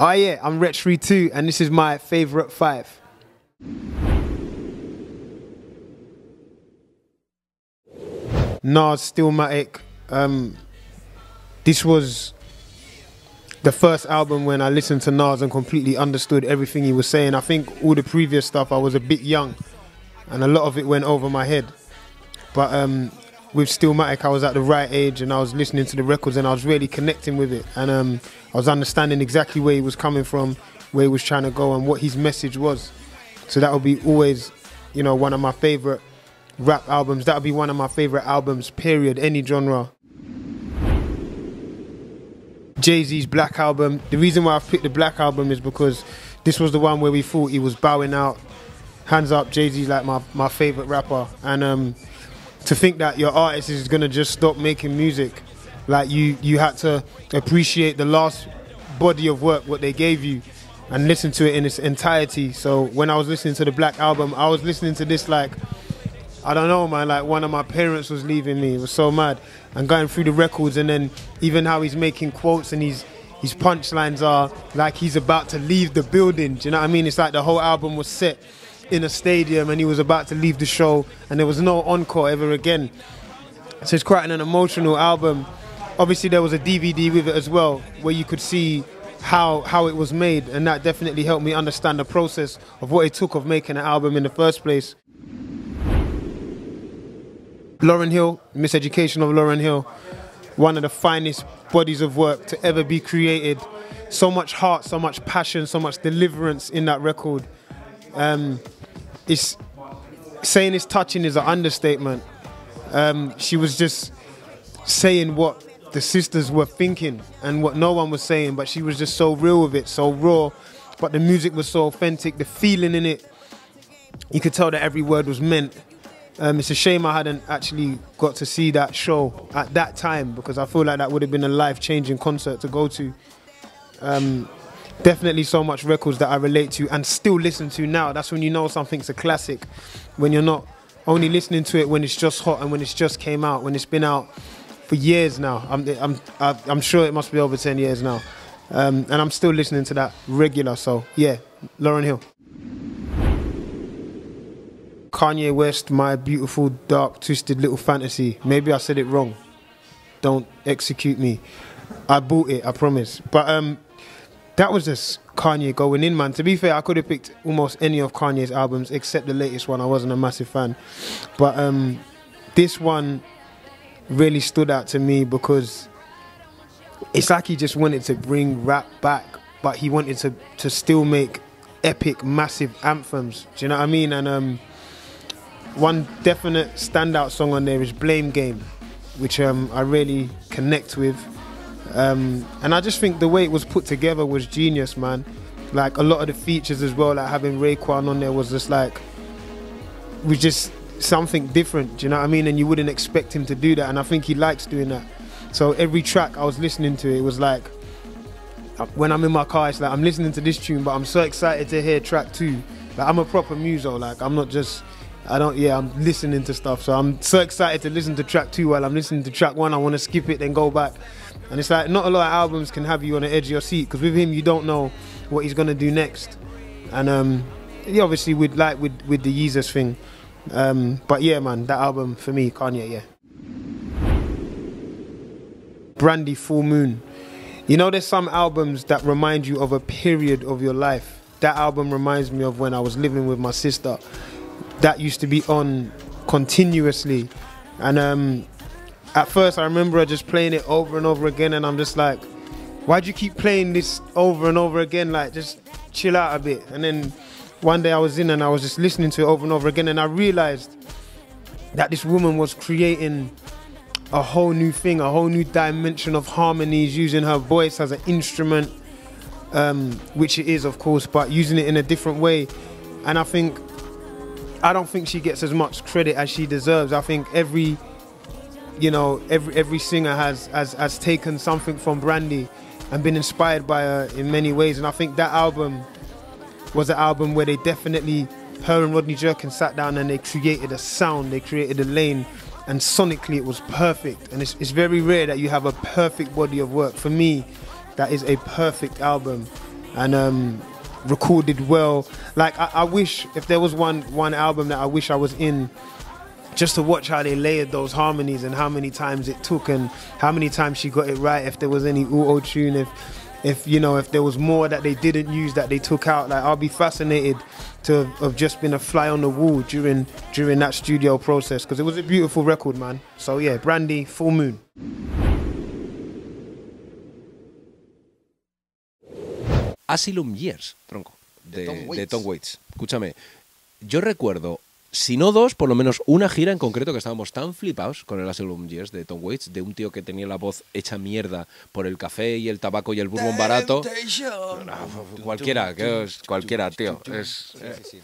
Oh yeah, I'm Wretch 32 and this is my favourite 5. Nas, Stillmatic. This was the first album when I listened to Nas and completely understood everything he was saying. I think all the previous stuff I was a bit young and a lot of it went over my head. But with Stillmatic I was at the right age and I was listening to the records and I was really connecting with it. And I was understanding exactly where he was coming from, where he was trying to go and what his message was. So that would be always, you know, one of my favourite rap albums. That would be one of my favourite albums, period, any genre. Jay-Z's Black Album. The reason why I've picked the Black Album is because this was the one where we thought he was bowing out. Hands up, Jay-Z's like my favourite rapper. And to think that your artist is gonna just stop making music, like you had to appreciate the last body of work, what they gave you, and listen to it in its entirety. So when I was listening to the Black Album, I was listening to this like, I don't know, man, like one of my parents was leaving me. It was so mad. And going through the records and then even how he's making quotes and his punchlines are like he's about to leave the building. Do you know what I mean? It's like the whole album was set in a stadium and he was about to leave the show and there was no encore ever again. So it's quite an emotional album. Obviously there was a DVD with it as well where you could see how it was made, and that definitely helped me understand the process of what it took of making an album in the first place. Lauryn Hill, Miseducation of Lauryn Hill, one of the finest bodies of work to ever be created. So much heart, so much passion, so much deliverance in that record. Saying it's touching is an understatement. She was just saying what the sisters were thinking and what no one was saying, but she was just so real with it, so raw, but the music was so authentic, the feeling in it, you could tell that every word was meant. It's a shame I hadn't actually got to see that show at that time, because I feel like that would have been a life-changing concert to go to. Definitely so much records that I relate to and still listen to now. That's when you know something's a classic, when you're not only listening to it when it's just hot and when it's just came out, when it's been out for years now. I'm sure it must be over 10 years now. And I'm still listening to that regular, so yeah, Lauryn Hill. Kanye West, My Beautiful, Dark, Twisted Little Fantasy. Maybe I said it wrong. Don't execute me. I bought it, I promise. But that was just Kanye going in, man. To be fair, I could have picked almost any of Kanye's albums except the latest one. I wasn't a massive fan. But this one really stood out to me because it's like he just wanted to bring rap back, but he wanted to still make epic, massive anthems. Do you know what I mean? And one definite standout song on there is Blame Game, which I really connect with. And I just think the way it was put together was genius, man. Like a lot of the features as well, like having Raekwon on there was just like, was just something different, do you know what I mean? And you wouldn't expect him to do that, and I think he likes doing that. So every track I was listening to, it was like, when I'm in my car, it's like I'm listening to this tune, but I'm so excited to hear track 2. Like I'm a proper muso, like I'm not just, I'm listening to stuff. So I'm so excited to listen to track 2 while I'm listening to track 1. I want to skip it, then go back. And it's like, not a lot of albums can have you on the edge of your seat, because with him, you don't know what he's going to do next. And yeah, obviously with the Yeezus thing. But yeah, man, that album for me, Kanye, yeah. Brandy, Full Moon. You know, there's some albums that remind you of a period of your life. That album reminds me of when I was living with my sister. That used to be on continuously. And at first I remember her just playing it over and over again, and I'm just like, why'd you keep playing this over and over again? Like, just chill out a bit. And then one day I was in and I was just listening to it over and over again, and I realized that this woman was creating a whole new thing, a whole new dimension of harmonies, using her voice as an instrument, which it is, of course, but using it in a different way. And I don't think she gets as much credit as she deserves. I think every you know, every singer has taken something from Brandy and been inspired by her in many ways. And I think that album was an album where they definitely, her and Rodney Jerkins sat down and they created a sound, they created a lane, and sonically it was perfect. And it's very rare that you have a perfect body of work. For me, that is a perfect album, and recorded well. Like I wish, if there was one album that I wish I was in, just to watch how they layered those harmonies and how many times it took and how many times she got it right, if there was any auto-tune, if you know, if there was more that they didn't use that they took out. Like, I'll be fascinated to have just been a fly on the wall during that studio process, because it was a beautiful record, man. So yeah, Brandy, Full Moon. Asylum Years, tronco, de Tom Waits. Escúchame, yo recuerdo, si no dos, por lo menos una gira en concreto que estábamos tan flipados con el Asylum Years de Tom Waits, de un tío que tenía la voz hecha mierda por el café y el tabaco y el bourbon barato. Cualquiera, tío. Es, sí.